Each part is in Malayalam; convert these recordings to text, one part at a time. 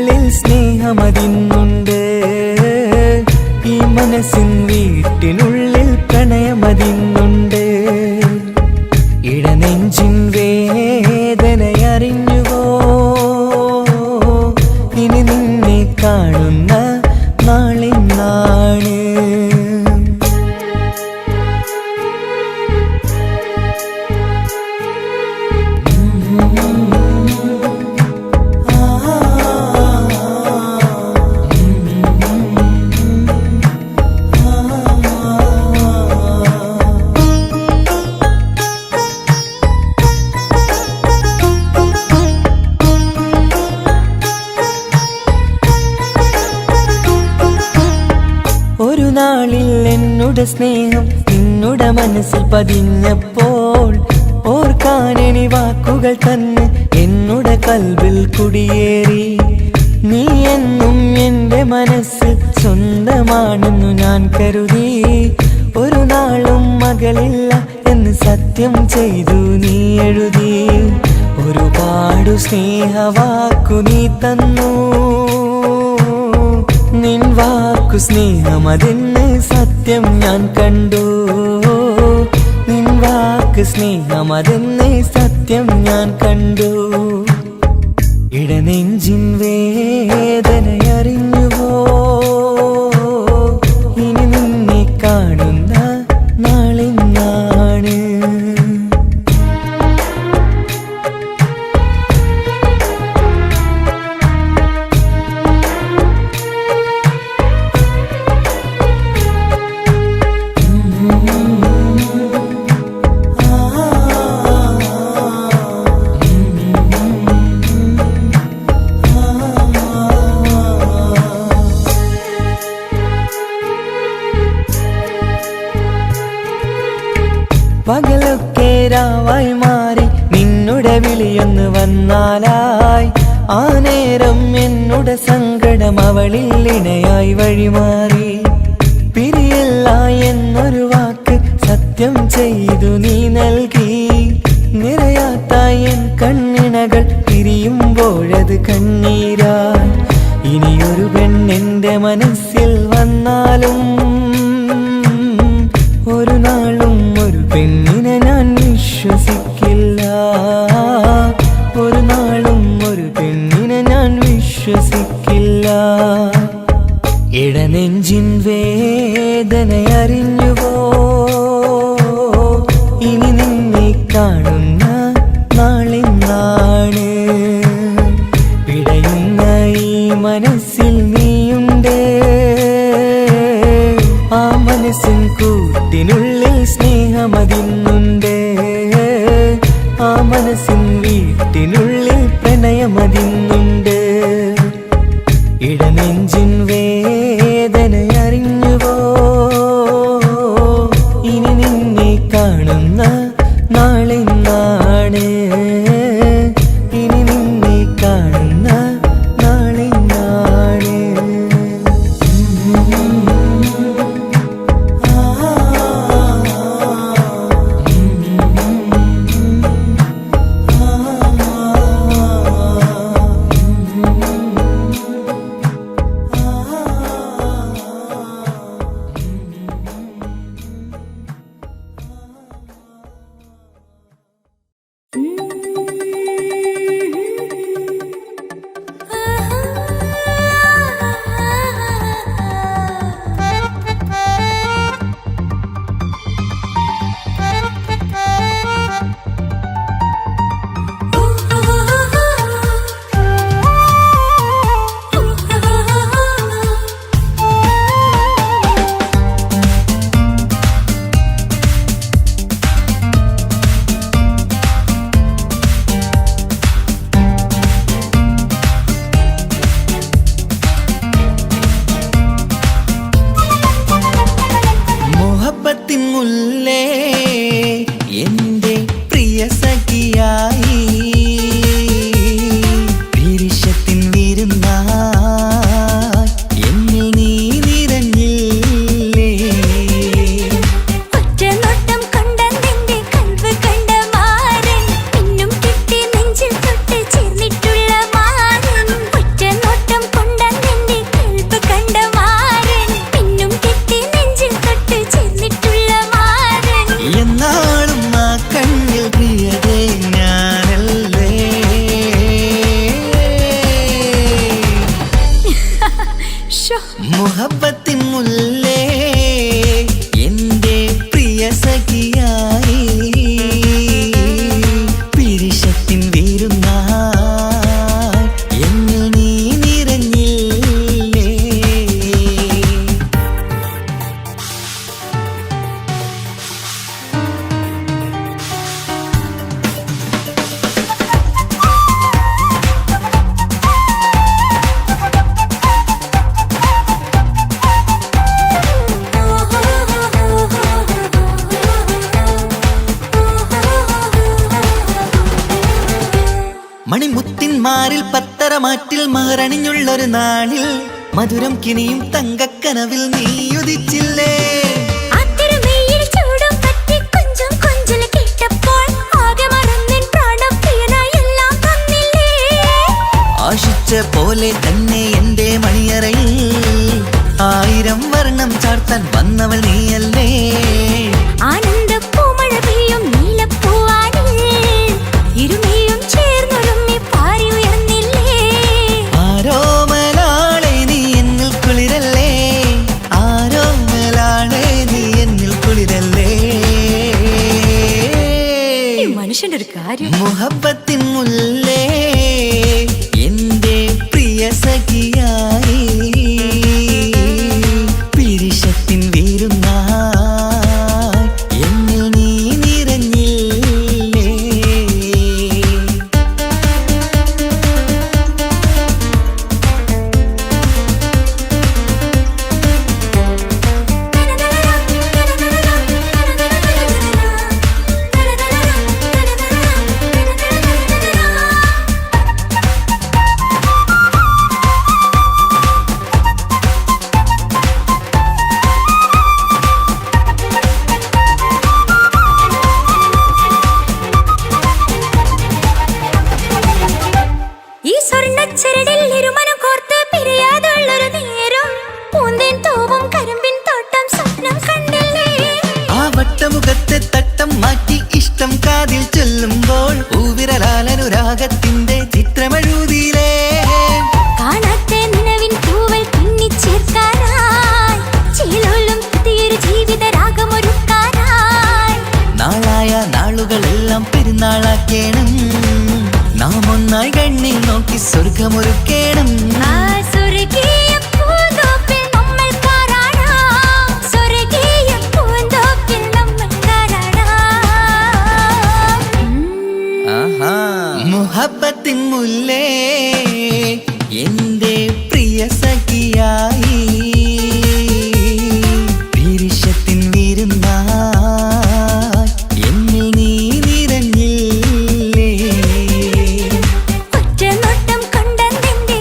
ഉള്ളിൽ സ്നേഹമതിന്നുണ്ട്. ഈ മനസ്സിൻ വീട്ടിനുള്ളിൽ പ്രണയമതിന്നുണ്ട്. ഇടനെഞ്ചിൻ വേദനയറിഞ്ഞുവോ? ഇനി നിന്നെ കാണുന്ന നാളിന്നാണ്. ഒരു നാളിൽ എന്നുടെ സ്നേഹം നിന്നുടെ മനസ്സിൽ പതിഞ്ഞപ്പോൾ ഓർക്കാനെനി വാക്കുകൾ തന്നെ എന്നുടെ കൽവിൽ കുടിയേറി. നീ എന്നും എൻ്റെ മനസ്സിൽ സ്വന്തമാണെന്നു ഞാൻ കരുതി. ഒരു നാളും മകളില്ല എന്ന് സത്യം ചെയ്തു നീ എഴുതി. ഒരുപാടു സ്നേഹവാക്കു നീ തന്നു. നിൻ വാക്കു സ്നേഹമതെന്ന് സത്യം ഞാൻ കണ്ടു. നിൻ വാക്ക് സ്നേഹമതെന്ന് സത്യം ഞാൻ കണ്ടു. ഇടനെഞ്ചിൻ വേദനയറിഞ്ഞുവോ? ഇനി നിന്നെ കാണുന്ന നാളിന്നാണ്. പകലൊക്കെ രാവായി മാറി നിന്നുടെ വിളിയൊന്ന് വന്നാലായി. ആ നേരം എന്നുടെ സങ്കടം അവളിൽ ഇണയായി വഴിമാറി. പിരിയല്ല എന്നൊരു വാക്ക് സത്യം ചെയ്തു നീ നൽകി. നിറയാത്ത എൻ കണ്ണിണകൾ പിരിയുമ്പോഴത് കണ്ണീരായി. ഇനിയൊരു പെണ്ണെന്റെ മനസ്സിൽ വന്നാലും ഒരു നാളും ഒരു പെണ്ണിനെ ഞാൻ വിശ്വസിക്കില്ല. ഒരു നാളും ഒരു പെണ്ണിനെ ഞാൻ വിശ്വസിക്കില്ല. ഇടനെഞ്ചിൻ വേദനയറിഞ്ഞുവോ? ഇനി നിന്നെ കാണുന്ന നാളിന്നാണ്. പിടയുന്ന ഈ മനസ്സിൽ നീയുണ്ട്. ആ മനസ്സിൻ കൂട്ടിനുള്ളിൽ സ്നേഹമതിന്നുണ്ട്. ആ മനസ്സിൻ വീട്ടിനുള്ളിൽ പ്രണയമതിന്നുണ്ട്. ഇടനെഞ്ചിൻ വേദനയറിഞ്ഞുവോ? ഇനി നിന്നെ കാണുന്ന നാളിന്നാണ്. ഇനി നിന്നെ കാണുന്ന നാളിന്നാണ്. മുഹബത്തിൻ മുല്ലേ എന്റെ പ്രിയ സഖിയായി പിരിശത്തിൻ വീരുന്നായി എന്നിൽ നീ നിറഞ്ഞില്ലേ. മണിമുത്തിന്മാരിൽ പത്തരമാറ്റിൽ മഹറണിഞ്ഞുള്ളൊരു നാളിൽ മധുരം കിനിയും തങ്കക്കനവിൽ നീ ഉദിച്ചില്ലേ. ആശിച്ച പോലെ തന്നെ എന്റെ മണിയറയിൽ 1000 വർണ്ണം ചാർത്താൻ വന്നവൾ നീയല്ലേ. ആനന്ദപ്പൂമഴ പെയ്യും നീലപ്പൂവാനിൽ ഇരുമയും ചേർന്നൊരുമ്മി പാറി ഉയർന്നില്ലേ. ആരോമലാളെ നീ എന്നിൽ കുളിരല്ലേ, ആരോമലാളെ നീ എന്നിൽ കുളിരല്ലേ. മനുഷ്യന്റെ ഒരു കാര്യം. മുഹബത്തിൻ മുല്ലേ എന്റെ പ്രിയ സഖിയായി പിരിശത്തിൻ വീരുന്നായി എന്നിൽ നീ നിറഞ്ഞില്ലേ. ഈ സ്വർണ്ണച്ചരടിൽ ഇരുമനം കോർത്ത് പിരിയാതുള്ളൊരു നേരം പൂന്തേൻ തൂവും കരിമ്പിൻ തോട്ടം സ്വപ്നം കണ്ടില്ലേ. ആ വട്ടമുഖത്തെ തട്ടം മാറ്റി ഇഷ്ടം കാതിൽ ചൊല്ലുമ്പോൾ പൂവിരലാലനുരാഗത്തിന്റെ ചിത്രമെഴുതിയിലേ. കാണാത്ത നിലവിൻ തൂവൽ പിന്നിച്ചേർക്കാനായി ചേലോലും പുതിയൊരു ജീവിത രാഗമൊരുക്കാനായി നാളായ നാളുകളെല്ലാം പെരുന്നാളാക്കേണം, നാം ഒന്നായി കണ്ണിൽ നോക്കി സ്വർഗമൊരുക്കേണം. ആ സ്വർഗീയ പൂന്തോപ്പിൽ നമ്മൾ കാണാം, സ്വർഗീയ പൂന്തോപ്പിൽ നമ്മൾ കാണാം. ആഹാ. മുഹബത്തിൻ മുല്ലേ എന്റെ പ്രിയ സഖിയായി പിരിശത്തിൻ വീരുന്നായി എന്നിൽ നീ നിറഞ്ഞില്ലേ. ഒറ്റനോട്ടം കണ്ട നിന്റെ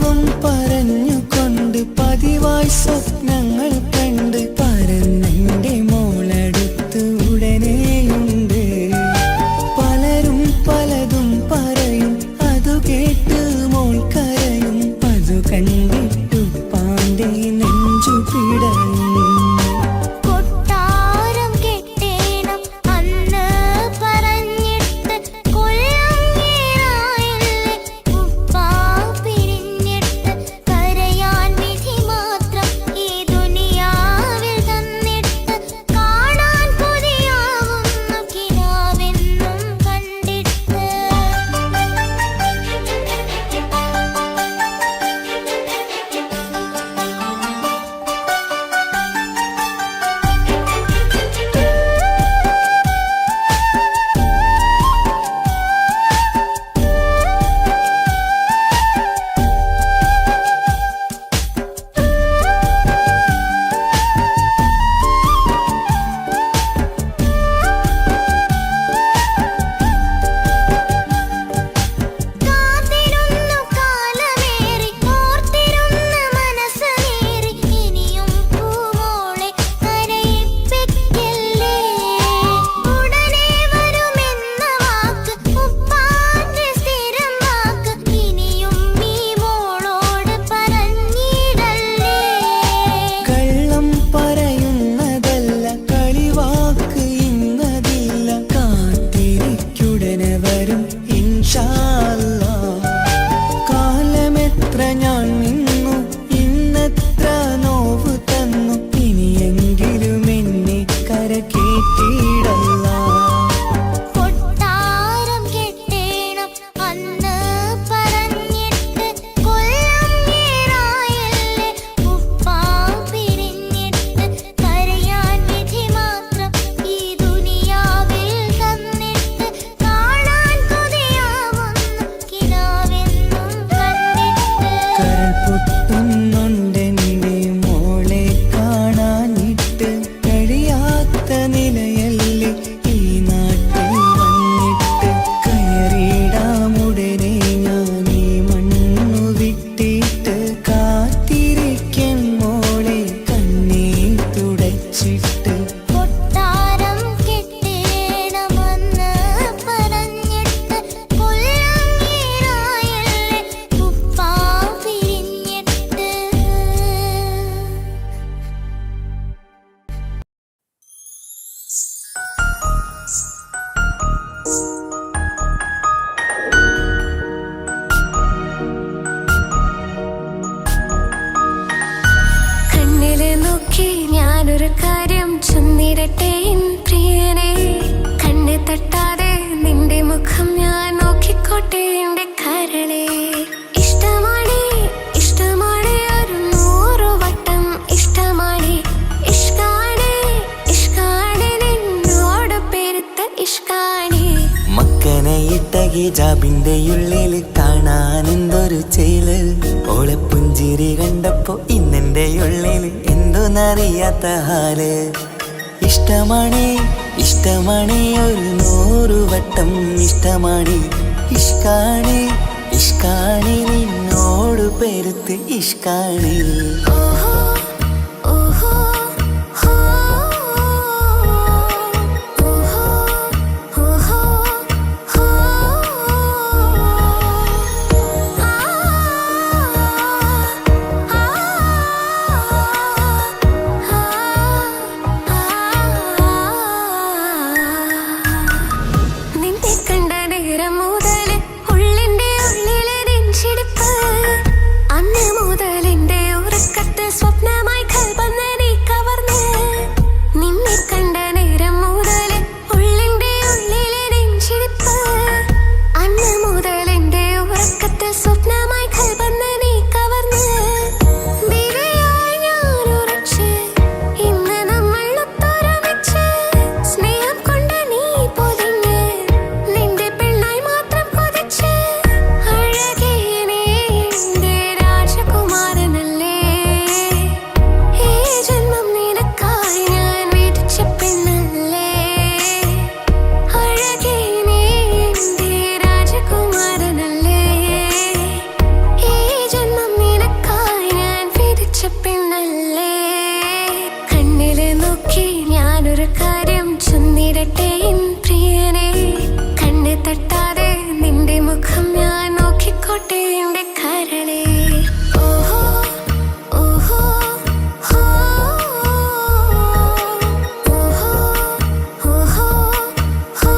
പാവം പറഞ്ഞുകൊണ്ട് പതിവായി സ്വപ്നങ്ങൾ കണ്ട് പരന്നെന്റെ മോളടുത്ത് ഉടനെയുണ്ട്. പലരും പലതും പറയും, അതു കേട്ട് മോൾ കരയും. അതു കണ്ടിട്ടു പാണ്ഡെ നെഞ്ചു പിടയും. കൊട്ടാരം കെട്ടേണം അന്ന് പറഞ്ഞിട്ട് കൊല്ലം ഏറായില്ലേ ഉപ്പാ പിരിഞ്ഞിട്ട്. കരയാൻ വിധി മാത്രം ഈ ദുനിയാവിൽ തന്നിട്ട്. കാണാൻ കൊതിയാവുന്നു കിനാവെന്നും കണ്ടിട്ട്. കാത്തിരുന്നു കാലമേറി ഓർത്തിരുന്ന മനസ്സ് നേറി. ഇനിയും പൂമോളെ കരയിപ്പിക്കല്ലേ. ഉടനെ വരുമെന്ന വാക്ക് ഉപ്പാന്റെ സ്ഥിരം വാക്ക്. ഇനിയും നീ മോളോട് പറഞ്ഞിടല്ലേ. കള്ളം പറയുന്നതല്ല, കളിവാക്ക് ഇന്നതില്ല. കാത്തിരിക്കുടനെ വരും ഇൻഷാ അല്ലാഹ്. കാലമെത്ര ഞാൻ നിന്നു, ഇന്നെത്ര നോവ് തന്നു. ഇനിയെങ്കിലും എന്നെ കരകേറ്റിടല്ല. കൊട്ടാരം കെട്ടേണം അന്ന് പറഞ്ഞിട്ട് കൊല്ലം ഏറായില്ലേ ഉപ്പാ പിരിഞ്ഞിട്ട്. കരയാൻ വിധി മാത്രം ഈ ദുനിയാവിൽ തന്നിട്ട്. കാണാൻ കൊതിയാവുന്നു കിനാവെന്നും കണ്ടിട്ട്. കരൾ പൊട്ടുന്നുണ്ടെന്റെ മോളെ കാണാനിട്ട്. കഴിയാത്ത നിലയല്ലേ ഈ നാട്ടിൽ വന്നിട്ട്. കയറിയിടാമുടനെ ഞാൻ ഈ മണ്ണു വിട്ടിട്ട്. കാത്തിരിക്കും മോളെ കണ്ണീർ തുടച്ചിട്ട്. കൊട്ടാരം കെട്ടേണം അന്ന് പറഞ്ഞിട്ട് കൊല്ലം ഏറായില്ലേ ഉപ്പാ പിരിഞ്ഞിട്ട്. കണ്ണിലെ നോക്കി ഞാനൊരു കാര്യം ചൊന്നിടട്ടെ എൻ പ്രിയനെ. കണ്ണ് തട്ടാതെ നിന്റെ മുഖം ഞാൻ നോക്കിക്കോട്ടെ എന്റെ കരളെ. ഇഷ്ടമാണ് ഇഷ്ടമാണ് ഒരു 100 വട്ടം ഇഷ്ടമാണ്. ഇഷ്കാണ് ഇഷ്കാണ് നിന്നോട് പെരുത്ത ഇഷ്കാണ്. മക്കനയിട്ട ഹിജാബിന്റെ ഉള്ളിൽ കാണാൻ എന്തൊരു ചേല്. ഓളെ പുഞ്ചിരി കണ്ടപ്പോ ഇന്നെന്റെ ഉള്ളിൽ എന്തോന്നറിയാത്ത ഹാല്. ഇഷ്ടമാണ് ഇഷ്ടമാണ് ഒരു 100 വട്ടം ഇഷ്ടമാണ്. ഇഷ്കാണ് ഇഷ്കാണ് നിന്നോട് പെരുത്ത് ഇഷ്കാണ്. ഓഹോ ഓഹോ ഹോ ഓഹോ ഓഹോ ഹോ. നിന്നെ കണ്ട നേരം മുതൽ ഉള്ളിന്റെ ഉള്ളിലെ നെഞ്ചിടിപ്പ്. അന്ന് മുതൽ എന്റെ ഉറക്കത്തെ ചൊന്നിടട്ടെ എൻ പ്രിയനെ കണ്ണ് തട്ടാതെ നിന്റെ മുഖം ഞാൻ നോക്കിക്കോട്ടെ എന്റെ കരളെ ഓഹോ ഓഹോ ഹോ ഓഹോ ഓഹോ ഹോ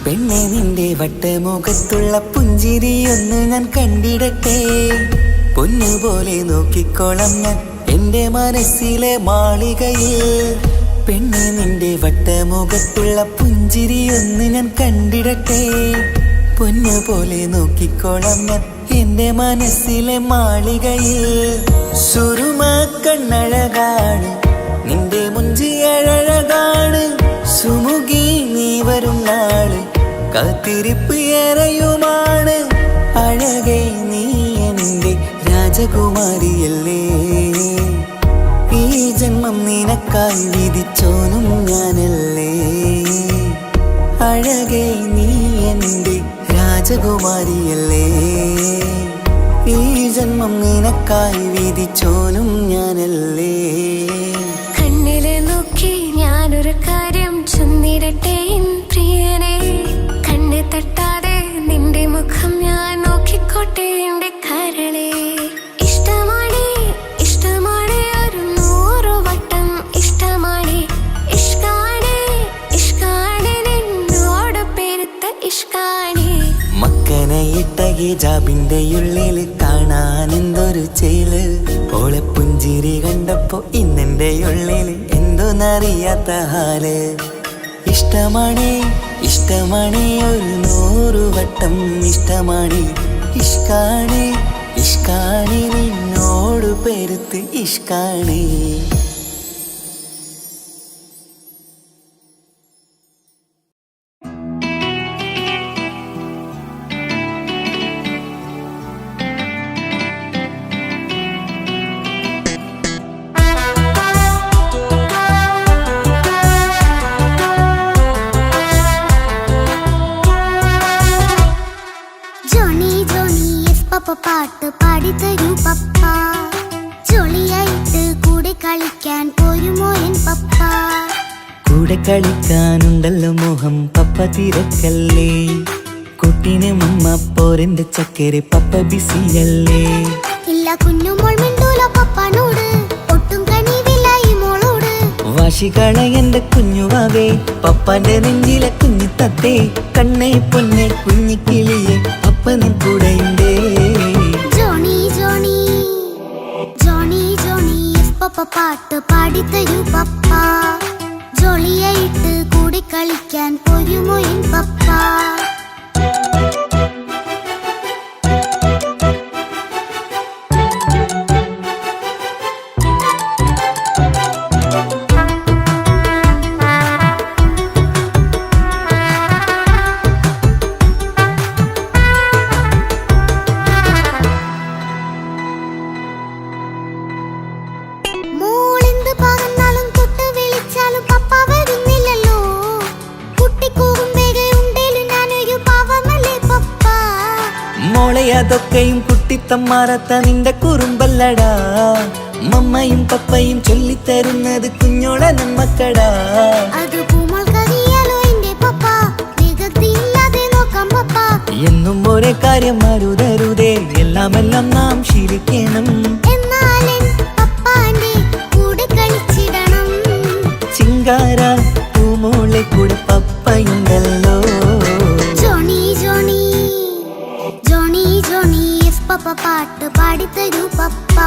പെണ്ണെ നിന്റെ വട്ടമുഖത്തുള്ള പുഞ്ചിരിയൊന്ന് ഞാൻ കണ്ടിടട്ടെ പൊന്നുപോലെ നോക്കിക്കോളാം ഞാൻ എന്റെ മനസ്സിലെ മാളികയിൽ പെണ്ണെ നിന്റെ വട്ടമുഖത്തുള്ള പുഞ്ചിരിയൊന്ന് ഞാൻ കണ്ടിടട്ടെ പൊന്നുപോലെ നോക്കിക്കോളാം ഞാൻ എന്റെ മനസ്സിലെ മാളികയിൽ സുറുമ കണ്ണഴകാണ് നിന്റെ മുഞ്ചിയഴകാണ് സുമുഖി നീ വരും നാള് കാത്തിരിപ്പ് ഏറെയുമാണ് അഴകെ നീ എന്റെ രാജകുമാരിയല്ലേ ഈ ജന്മം നിനക്കായി വിധിച്ചോനും ഞാനല്ലേ അഴകെ നീ എന്റെ രാജകുമാരിയല്ലേ ഈ ജന്മം നിനക്കായി വിധിച്ചോനും ഞാനല്ലേ കണ്ണിലെ നോക്കി ഞാനൊരു കാര്യം ചൊന്നിടട്ടെ എൻ പ്രിയനെ കണ്ണ് തട്ടാതെ നിന്റെ മുഖം ഞാൻ നോക്കിക്കോട്ടെ എന്റെ കരളെ ഇഷ്ടമാണ് ഇഷ്ടമാണ് ഒരു 100 വട്ടം ഇഷ്ടമാണ് ഇഷ്കാണ് ഇഷ്കാണ് നിന്നോട് പെരുത്ത ഇഷ്കാണ് മക്കനയിട്ട ഹിജാബിന്റെ ഉള്ളിൽ കാണാൻ എന്തൊരു ചേല് ഓളെ പുഞ്ചിരി കണ്ടപ്പോ ഇന്നെന്റെ ഉള്ളിൽ എന്തോന്നറിയാത്ത ഹാല് ഇഷ്ടമാണ് ഇഷ്ടമാണ് ഒരു 100 വട്ടം ഇഷ്ടമാണ് ഇഷ്കാണ് ഇഷ്കാണ് നിന്നോട് പെരുത്ത് ഇഷ്കാണ് പപ്പ പാട്ട് പാടിത്തരൂ പപ്പ ജോളിയായിട്ട് കൂടെ കളിക്കാൻ പോരുമോ എൻ പപ്പ കൂടെ കളിക്കാനുണ്ടല്ലോ മോഹം പപ്പ തിരക്കല്ലേ കുട്ടീനെ മമ്മ പോരെന്റെ ചക്കര പപ്പ ബിസിയല്ലേ ഇല്ല കുഞ്ഞുമോൾ മിണ്ടൂല പപ്പനോട് ഒട്ടും കനിവില്ല ഈ മോളോട് വാശികള എന്റെ കുഞ്ഞുവാവേ പപ്പാന്റെ നെഞ്ചിലെ കുഞ്ഞു തത്തേ കണ്ണേ പൊന്നെ കുഞ്ഞിക്കിളിയെ അപ്പനും കൂടെയുണ്ടേ ജോണി ജോണി ജോണി ജോണി പപ്പ പാട്ട് പാടിത്തരൂ പപ്പ ജോളിയായിട്ട് കൂടെ കളിക്കാൻ പോരുമോ എൻ പപ്പ അതൊക്കെയും കുട്ടിത്തമ്മാറത്ത നിന്റെ കുറുമ്പല്ലടാ മമ്മയും പപ്പയും ചൊല്ലിത്തരുന്നത് കുഞ്ഞോളെ നമ്മക്കടാ എന്നും ഒരേ കാര്യം മരുതരുതേ എല്ലാം നാം ശീലിക്കണം ചിങ്കാര പൂമോളെ കൂടെ പപ്പയുണ്ടല്ലോ പപ്പ പാട്ട് പാടിത്തരൂ പപ്പ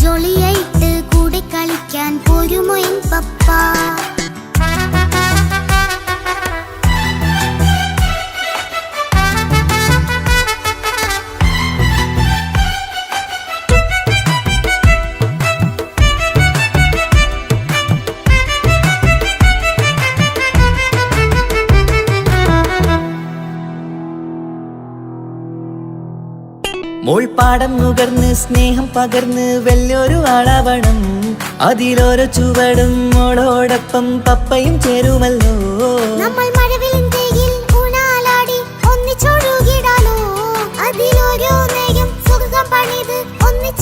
ജോളിയായിട്ട് കൂടെ കളിക്കാൻ പോരുമോ എൻ പപ്പ മോൾപ്പാടം നുകർന്ന് സ്നേഹം പകർന്ന് വലിയൊരു ആളാവണം അതിലോരോ ചുവടും മോളോടൊപ്പം പപ്പയും ചേരുമല്ലോ നമ്മൾ മഴവിലും തേയില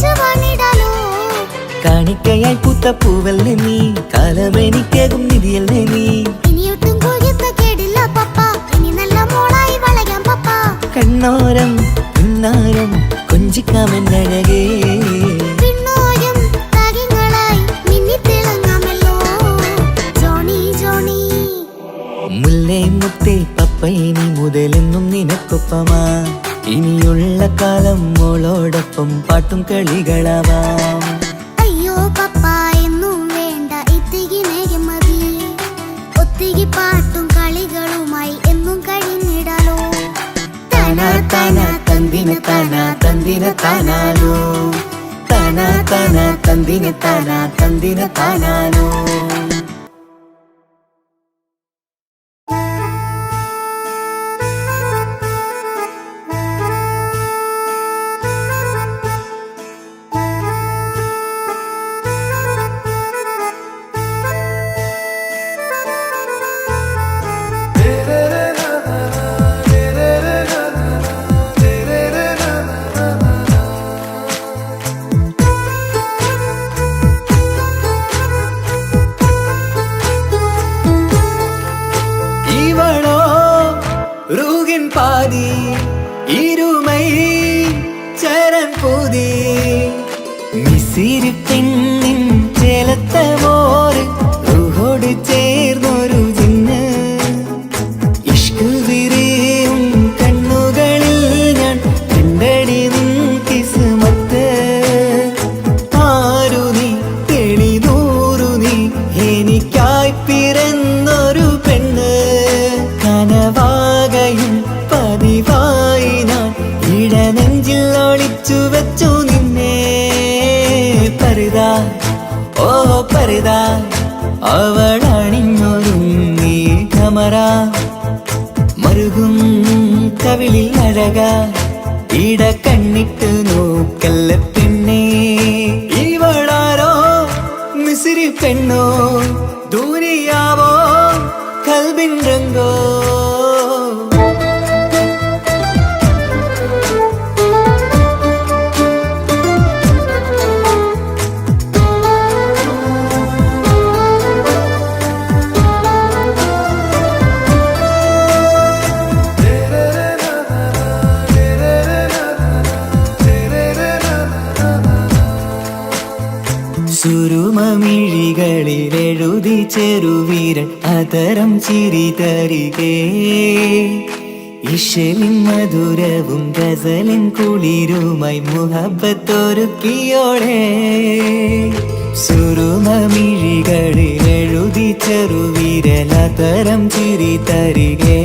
വെച്ച് വാണിടാലോ. കാണിക്കയായി പൂത്ത പൂവല്ലേ നീ, കാലമെനിക്കേകും നിധിയല്ലേ നീ. ഇനിയൊട്ടും കൊയ്ത്ത കേടില്ല പപ്പ, ഇനി നല്ല മോളായി വളയാം പപ്പ. കണ്ണോരം പിന്നാരം കൊഞ്ചിക്കാമെന്നഴകേ, പിന്നോരം താരങ്ങളായി മിന്നിത്തിളങ്ങാമല്ലോ. ജോണി ജോണി മുല്ലേ മുത്തേ പപ്പയിനി മുതലെന്നും നിനക്കൊപ്പമാ. ഇനിയുള്ള കാലം മോളോടൊപ്പം പാട്ടും കളികളാവാം. അയ്യോ പപ്പ എന്നും വേണ്ട ഇത്തിരി നേരം മതി. ഒത്തിരി പാട്ടും കളികളുമായി എന്നും കഴിഞ്ഞിടാലോ. താനാ താനാ തന്തിന താനാ തന്തിന താനാലോ, താനാ താനാ തന്തിന താനാ തന്തിന താനാലോ. பாதி இருமை சரண் போதே മിസിരി പെണ്ണിൻ ചേലത്ത മോര് റൂഹോട് ചേർന്നൊരു ജിന്ന്. ഇഷ്ക് വിരിയും കണ്ണുകളിൽ ഞാൻ കണ്ടടി നിൻ കിസ്മത്ത്. ആരു നീ തെളിനൂറു നീ എനിക്കായി പിറന്നൊരു പെണ്ണ്. കനവാകയും പതിവായി ഞാൻ ഇടനെഞ്ചിൽ ഒളിച്ചു വെച്ചു നിന്നെ. പരിതാ ഓ പരിതാ അവളണിഞ്ഞൊരുങ്ങി കമറ മറുകും കവിളിൽ അഴക ഇട കണ്ണിട്ട് നോക്കല്ല പെണ്ണേ. ഇവളാരോ മിസിരി പെണ്ണോ ദൂരിയാവോ കൽബിൻ രംഗോ. സുരുമമിഴികളിൽ എഴുതി ചെറുവീരൻ അതരം ചിരി തരികേ. ഇശലിൻ മധുരവും ഗസലിൻ കുളിരുമായി മുഹബത്തൊരുക്കിയോടെ. സുരുമമിഴികളിൽ എഴുതി ചെറുവീരൻ അതരം ചിരി തരികേ.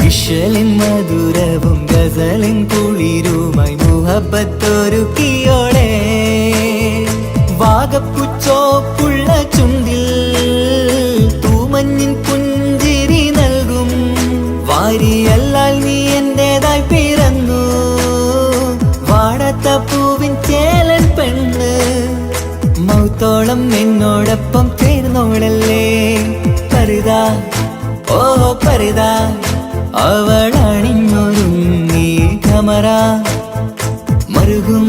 ഇശലിൻ മധുരവും ഗസലിൻ കുളിരുമായി മുഹബത്തൊരുക്കിയോടെ. വാഗപ്പുച്ചോപ്പുള്ള ചുണ്ടിൽ തൂമഞ്ഞിൻ പുഞ്ചിരി നൽകും. വാരിയല്ലാൽ നീ എന്റേതായി പിറന്നു വാടത്ത പൂവിൻ ചേലൻ പെണ്ണ്. മൗത്തോളം എന്നോടൊപ്പം ചേർന്നോളല്ലേ പരിതാ ഓ പരിതാ അവളണിഞ്ഞൊരുങ്ങി കമറ മറുകും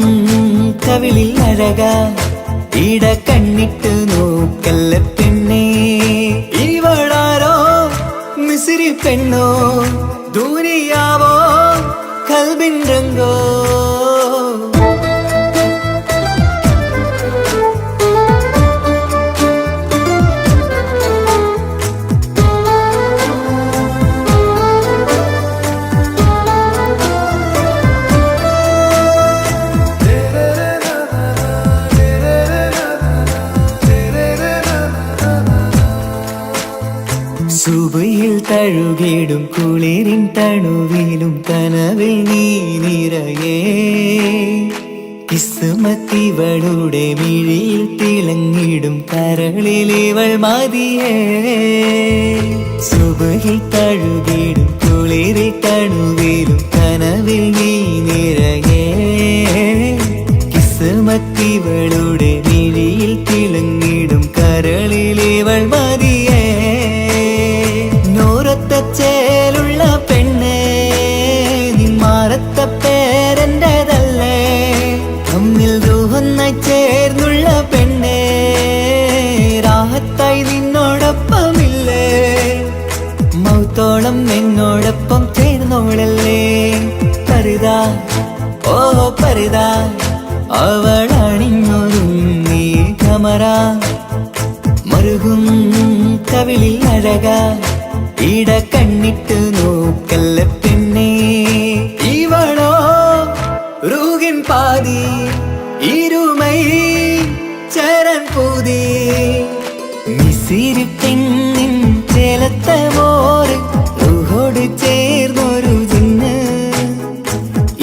കവിളിൽ അഴക ഇട കണ്ണിട്ട് നോക്കല്ല പെണ്ണേ. ഇവളാരോ മിസിരി പെണ്ണോ ദൂരിയാവോ കൽബിൻ രംഗോ. സുബയിൽ തഴുകിടും കുളിരിൻ തണുവിലും കനവിൽ നീ നിറയേ. കിസ്മത്തിവളുടെ മിഴിയിൽ തിളങ്ങിടും കരളിലിവൾ മതിയേ. സുബയിൽ തഴുകിടും കുളിരിൻ തണുവിലും കനവിൽ നീ നിറയേ. കിസ്മത്തിവളുടെ മിഴിയിൽ തിളങ്ങിടും കരളിലിവൾ മതിയേ. ചേലുള്ള പെണ്ണേ നിന്മാറത്ത പേരെൻ്റെതല്ലേ. ചേർന്നുള്ള പെണ്ണേ രാഹത്തായി നിന്നോടൊപ്പമില്ലേ മൗത്തോളം എന്നോടൊപ്പം ചേർന്നോളല്ലേ പരിതാ ഓ പരിതാ അവളണിഞ്ഞൊരുങ്ങി കമറ മറുകും കവിളിൽ അഴക ഇട കണ്ണിട്ട് നോക്കല്ല പെണ്ണേ ഇവളോ റൂഹിൻ പാതി ഇരുമൈ ചരൻ പൂതി മിസിരി പെണ്ണിൻ ചേലത്തെ മോറ് റൂഹോട് ചേർന്നൊരു ജിന്ന്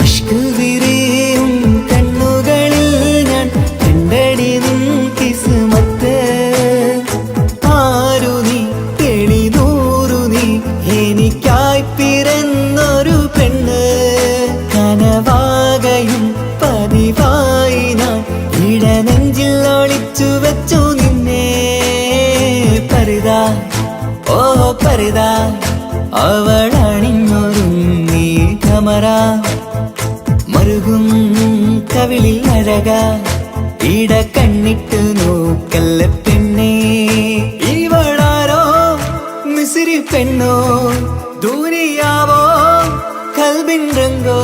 ഇഷ്ക് വിരിയും കണ്ണുകളിൽ ഞാൻ കണ്ടടി നിൻ കിസ്മത്ത് ആരു നീ തെളിനൂറു നീ എനിക്കായി പിറന്നൊരു പെണ്ണ് കനവാകയും പതിവായി ഞാൻ ഇടനെഞ്ചിൽ ഒളിച്ചു വെച്ചു നിന്നെ പരിതാ ഓ പരിതാ അവളണിഞ്ഞൊരുങ്ങി കമറ മറുകും കവിളിൽ അഴക ഇട കണ്ണിട്ട് നോക്കല്ല പെണ്ണേ ഇവളാരോ മിസിരി പെണ്ണോ ദൂരിയാവോ കൽബിൻ രംഗോ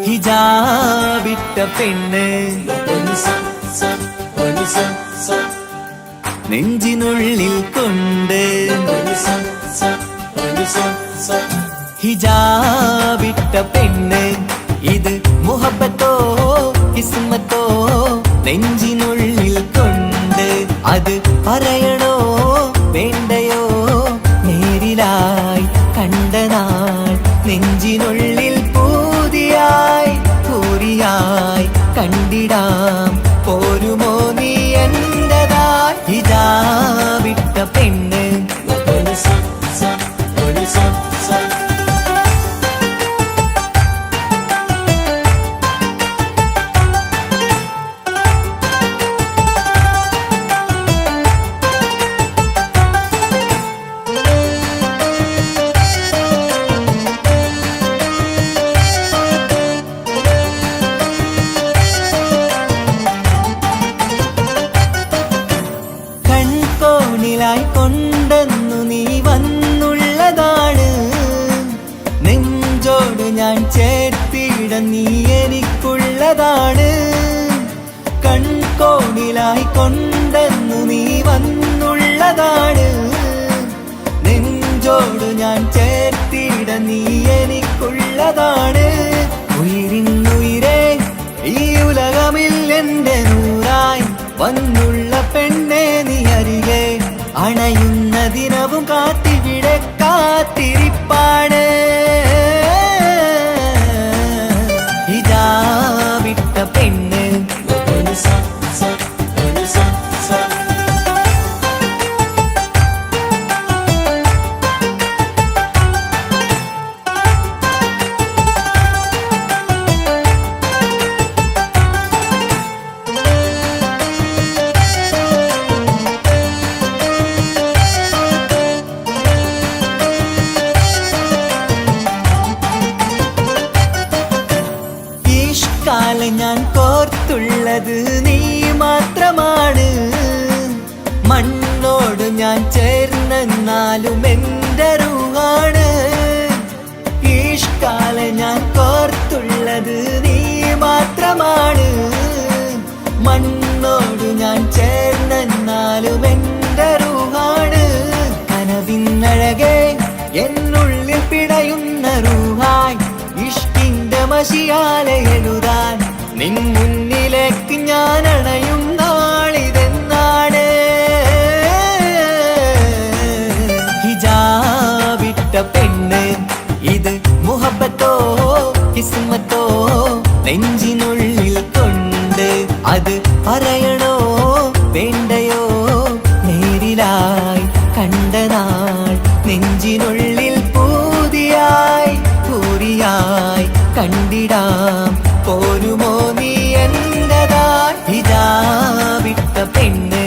ഹിജാബിട്ട പെണ്ണ് നെഞ്ചിനുള്ളിൽ കൊണ്ട് ഹിജാബിട്ട പെണ്ണ് ഇത് മുഹബത്തോ കിസ്മത്തോ നെഞ്ചിനുള്ളിൽ കൊണ്ട് അത് പറയണോ വേണ്ടയോ നേരിലായി കണ്ട നാൾ നെഞ്ചിനുള്ളിൽ പൂതിയായി പൂരിയായി കണ്ടിടാം പോരുമോ നീ എന്റതായി ഹിജാബിട്ട പെണ്ണ് കൊണ്ടെന്നു നീ വന്നുള്ളതാണ് നെഞ്ചോട് ഞാൻ ചേർത്തിട നീ എനിക്കുള്ളതാണ് കൺകോണിലായി കൊണ്ടെന്നു നീ വന്നുള്ളതാണ് നെഞ്ചോട് ഞാൻ ചേർത്തിട നീ എനിക്കുള്ളതാണ് ഉയിരിന്നുയിരേ ഈ ഉലകമിൽ എന്റെ നൂറായി വന്നുള്ള പെണ്ണെ നീ അരികെ അണയുന്ന ദിനവും കാത്തിവിടെ കാത്തിരിപ്പാണ് ഹിജാബിട്ട പെണ്ണ് ഞാൻ കോർത്തുള്ളത് നീ മാത്രമാണ് മണ്ണോട് ഞാൻ ചേർന്നെന്നാലും എന്റെ റൂഹാണ് ഈഷ്കാലെ ഞാൻ കോർത്തുള്ളത് നീ മാത്രമാണ് മണ്ണോട് ഞാൻ ചേർന്നെന്നാലും എന്റെ റൂഹാണ് കനവിന്നഴകെ എന്നുള്ളിൽ പിടയുന്ന റൂഹായി ഇഷ്കിൻ മഷിയാലെ എഴുതാൻ നിൻ മുന്നിലേക്ക് ഞാൻ അണയും നാളിതെന്നാണ്. ഹിജാബിട്ട പെണ്ണ് ഇത് മുഹബത്തോ കിസ്മത്തോ നെഞ്ചിനുള്ളിൽ കൊണ്ട് അത് പറയണോ വേണ്ടയോ നേരിലായി കണ്ട നാൾ നെഞ്ചിനുള്ളിൽ പൂതിയായി പൂരിയായി കണ്ടിടാം പോരുമോ നീ എന്നതായി. ഹിജാബിട്ട പെണ്ണ്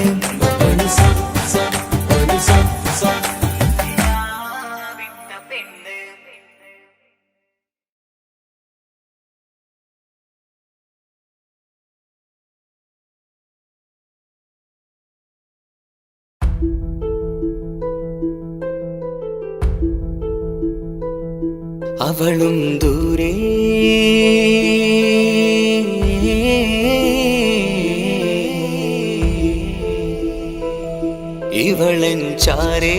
അവളും ദൂരെ ഇവളൻ ചാരേ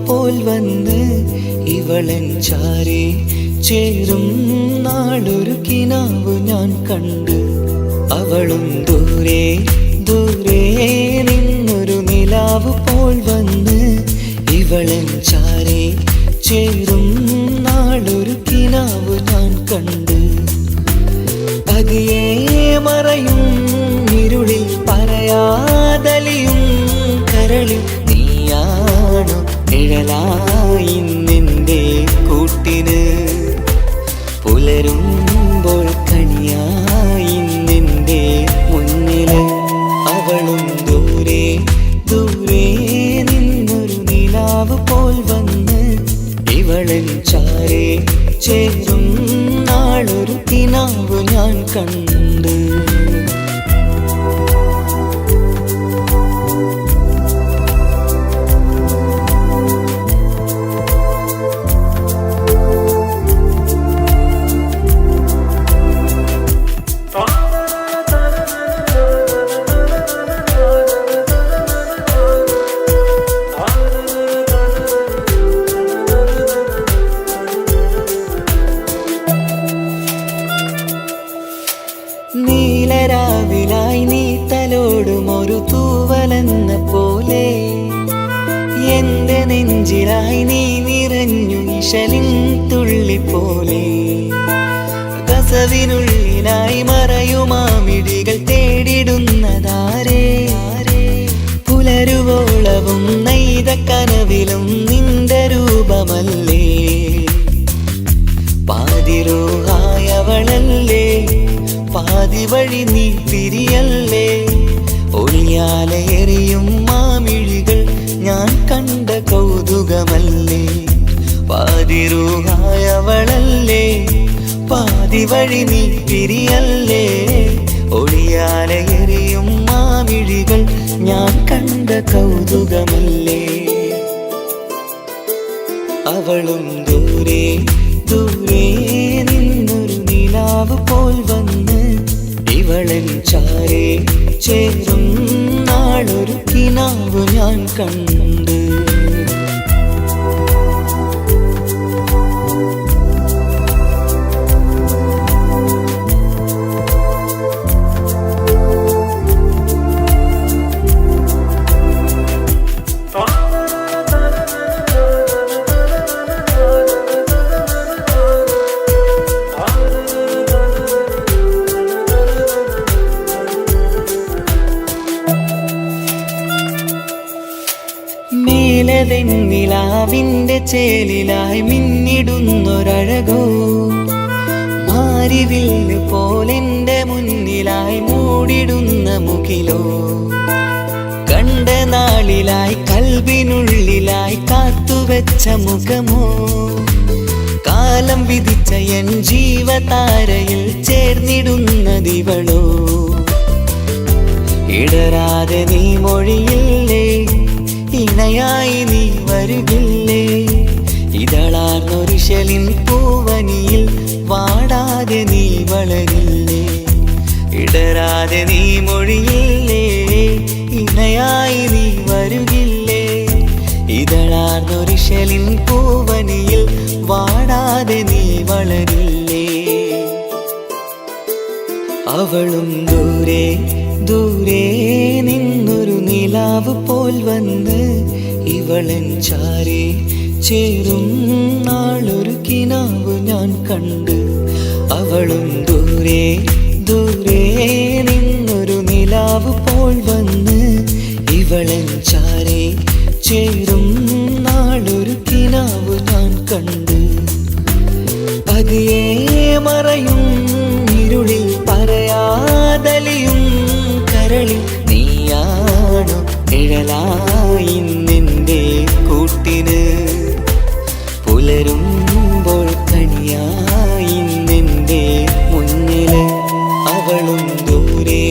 പോൽ വന്ന് ഇവളൻ ചാരേ ചേരും നാളൊരു കിനാവ് ഞാൻ കണ്ട്. അവളും ദൂരെ ദൂരെ നിന്നൊരു നിലാവ് പോൽ വന്ന് ഇവളൻ ചാരേ ചേരും നാളൊരു കിനാവ് ഞാൻ കണ്ട്. പതിയെ മറയും ഇരുളിൽ പറയാതലിയും കരളിൽ നീയാണു നിഴലായി നിന്റെ കൂട്ടിന്. പുലരുമ്പോൾ കണിയായി നിന്റെ മുന്നില്. അവളും ദൂരെ ദൂരെ നിന്നൊരു നിലാവ് പോൽ വന്ന് ഇവളൻ ചാരേ ചേരും നാളൊരു കിനാവ് ഞാൻ കണ്ട്. നീലരാവിലായി നീ തലോടും ഒരു തൂവലെന്ന പോലെ എന്റെ നെഞ്ചിലായി നീ നിറഞ്ഞു ഇശലിൻ തുള്ളി പോലെ. കസവിനുള്ളിലായി മറയുമാമിടികൾ തേടിടുന്നതാരേ. പുലരുവോളവും നെയ്ത കനവിലും നിന്റെ രൂപമല്ലേ. പാതിരൂഹായവളല്ലേ പാതി വഴി നീ തിരിയല്ലേ. ഒളിയാലെറിയും മാമിഴികൾ ഞാൻ കണ്ട കൗതുകമല്ലേ. പാതിരൂഹായവളല്ലേ പാതി വഴി നീ തിരിയല്ലേ. ഒളിയാലെറിയും മാമിഴികൾ ഞാൻ കണ്ട കൗതുകമല്ലേ. അവളും ദൂരെ ദൂരെ നിന്നൊരു നിലാവ് പോൽ വന്ന് ഇവളൻ ചാരേ ചേരും നാളൊരു കിനാവ് ഞാൻ കണ്ട്. നിലാവിന്റെ ചേലിലായി മിന്നിടുന്നൊരഴകോ മാരിവില്ല് പോലെന്റെ മുന്നിലായി മൂടിടുന്ന മുകിലോ. കണ്ട നാളിലായി കൽബിനുള്ളിലായി കാത്തുവെച്ച മുഖമോ. കാലം വിധിച്ച എൻ ജീവതാരയിൽ ചേർന്നിടുന്നതിവളോ. ഇടരാതെ നീ മൊഴിയില്ലേ ഈ ഇണയായി നീ വരുകില്ലേ? ഇതളാർന്നൊരിശലിൻ പൂവനിയിൽ വാടാതെ നീ വളരില്ലേ? ഇടരാതെ നീ മൊഴിയില്ലേ? ഇണയായി നീ വരുകില്ലേ? ഇതളാർന്നൊരിശലിൻ പൂവനിയിൽ വാടാതെ നീ വളരില്ലേ? അവളും ദൂരെ ദൂരെ നിന്നൊരു നിലാവ് പോൽ വന്ന് ഇവളൻ ചാരി ചേരും നാളൊരു കിനാവ് ഞാൻ കണ്ട്. അവളും ദൂരെ ദൂരെ നിന്നൊരു നിലാവ് പോൽ വന്ന് ഇവളൻ ചാരി ചേരും നാളൊരു കിനാവ് ഞാൻ കണ്ട്. പതിയെ മറയും ഇരുളിൽ പറയാതലിയും കരളിൽ നീയാണു നിഴലായി നിന്റെ കൂട്ടിന്. പുലരുമ്പോൾ കണിയായി നിന്റെ മുന്നില്. അവളും ദൂരെ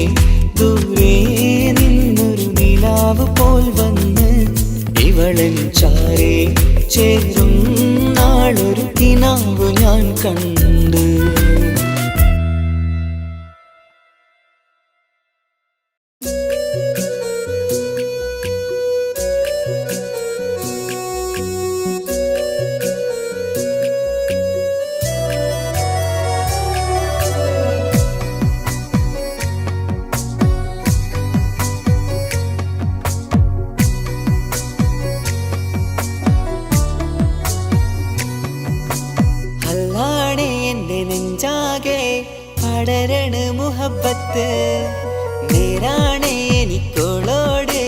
ദൂരെ നിന്നൊരു നിലാവ് പോൽ വന്ന് ഇവളൻ ചാരേ ചേരും നാളൊരു കിനാവ് ഞാൻ കണ്ട്. പടരണ മുഹബത്ത് നേരാണ് എനിക്കോളോട്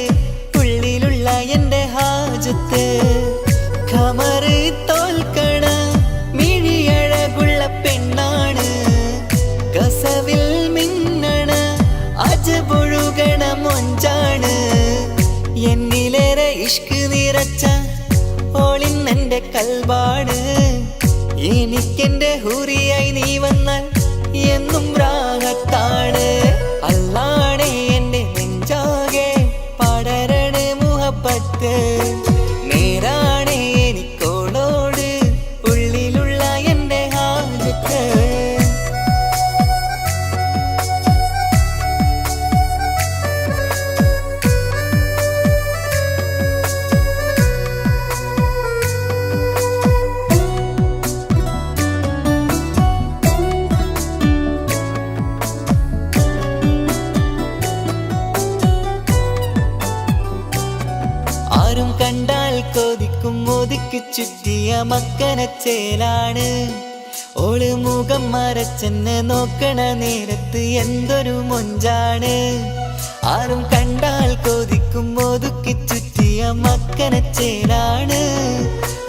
ഉള്ളിലുള്ള എൻ്റെ ഹാജത്ത്. ഖമറ് തോൽക്കണ മിഴിയഴകുള്ള പെണ്ണാണ്. കസവിൽ മിന്നണ അജപൊഴുകണ മൊഞ്ചാണ്. എന്നിലേറെ ഇഷ്ക് നിറച്ച ഓളിന്നെൻ്റെ കൽബാണ്. എനിക്കെൻ്റെ ഹൂറിയായി നീ വന്നാൽ എന്നും രാഗത്താണ്. അല്ലാണേ എൻ്റെ നെഞ്ചാകെ പടരണ മുഹബത്ത് നേരാണേ എനിക്കോളോട് ഉള്ളിലുള്ള എൻ്റെ ഹാജത്ത്. കണ്ടാൽ കൊതിക്കും ഒതുക്കി ചുറ്റിയ മക്കനച്ചേലാണ്. ഓള് മുഖം മറച്ചെന്നെ നോക്കണ നേരത്ത് എന്തൊരു മൊഞ്ചാണ്. ആരും കണ്ടാൽ കൊതിക്കും ഒതുക്കി ചുറ്റിയ മക്കനച്ചേലാണ്.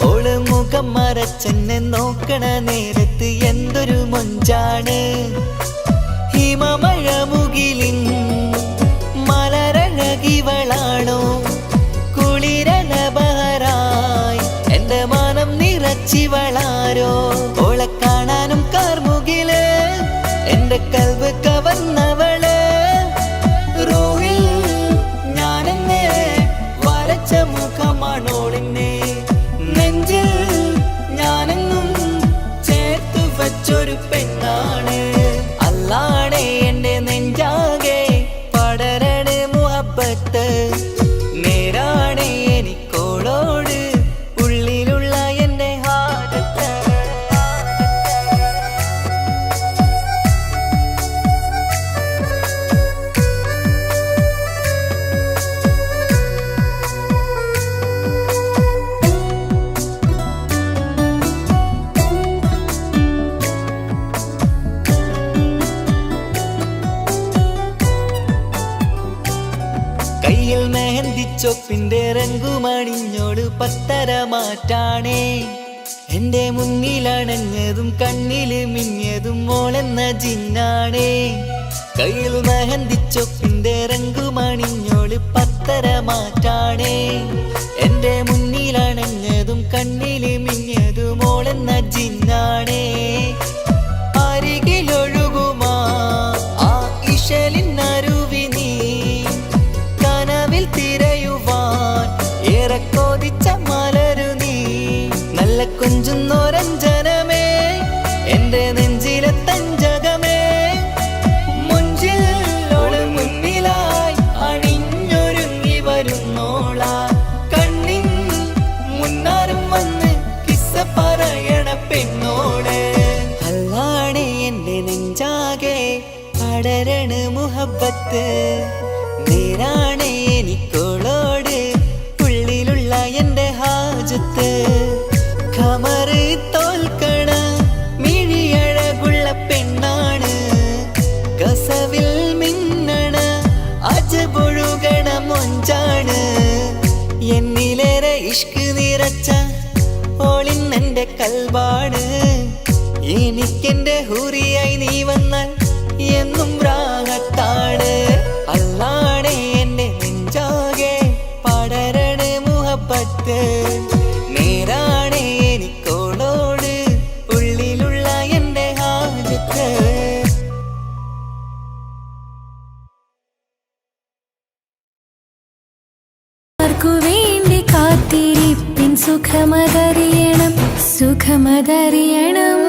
ഓള് മുഖം മറച്ചെന്നെ നോക്കണ നേരത്ത് എന്തൊരു മൊഞ്ചാണ്. ഹിമമഴ മുകിലിൻ മലരഴകിവളാണോ കുളിരലബഹരായി എൻ്റെ മാനം നിറച്ചിവളാരോ. ഓളെ കാണാനും കാർമുകില് എൻ്റെ കൽവ് കവർന്നവള്. റൂഹിൽ ഞാനെന്നെ വരച്ച മുഖമാണോളിന്നെ. നെഞ്ചിൽ ഞാനെന്നും ചേർത്തു വച്ചൊരു പെണ്ണാണ്. അല്ലാണേ എൻ്റെ നെഞ്ചാകെ പടരണ മുഹബത്ത് നേരാണേ എനിക്കോളോട് ഉള്ളിലുള്ള എൻ്റെ ഹാജത്ത്. കയ്യിൽ മെഹന്തിച്ചൊപ്പിന്റെ രംഗുമണിഞ്ഞോട് പത്തര മാറ്റാണേ. എന്റെ മുന്നിലണഞ്ഞതും കണ്ണില് മിന്നിയതും മോളെന്ന ജിന്നാണേ. കയ്യിൽ മെഹന്തിച്ചൊപ്പിന്റെ രംഗുമണിഞ്ഞോട് പത്തര മാറ്റാണേ. എന്റെ മുന്നിലണഞ്ഞതും കണ്ണില് മിന്നിയതും മോളെന്ന ജിന്നാണേ. അരികിലൊഴുകുമാ ആ ഇശലിനരുവി നീ കനവിൽ തിരയുവാൻ ഏറെ മുഹബത്ത് നേരാണ് എനിക്കോളോട് ഉള്ളിലുള്ള എൻ്റെ ഹാജത്ത് ഖമറ് തോൽക്കണ മിഴിയഴകുള്ള പെണ്ണാണ് കസവിൽ മിന്നണ അജബൊഴുകണ മൊഞ്ചാണ് എന്നിലേറെ ഇഷ്ക് നിറച്ച ഓളിന്നെൻ്റെ കൽബാണ് എനിക്കെന്റെ ഹൂറിയായി നീ വന്നാൽ എന്നും രാഗത്താണ് അല്ലാണേ എൻ്റെ നെഞ്ചാകെ പടരണ മുഹബത്ത് നേരാണേ എനിക്കോളോട് ഉള്ളിലുള്ള എൻ്റെ ഹാജത്ത് വേണ്ടി കാത്തിരിപ്പിൻ സുഖമതറിയണം സുഖമതറിയണം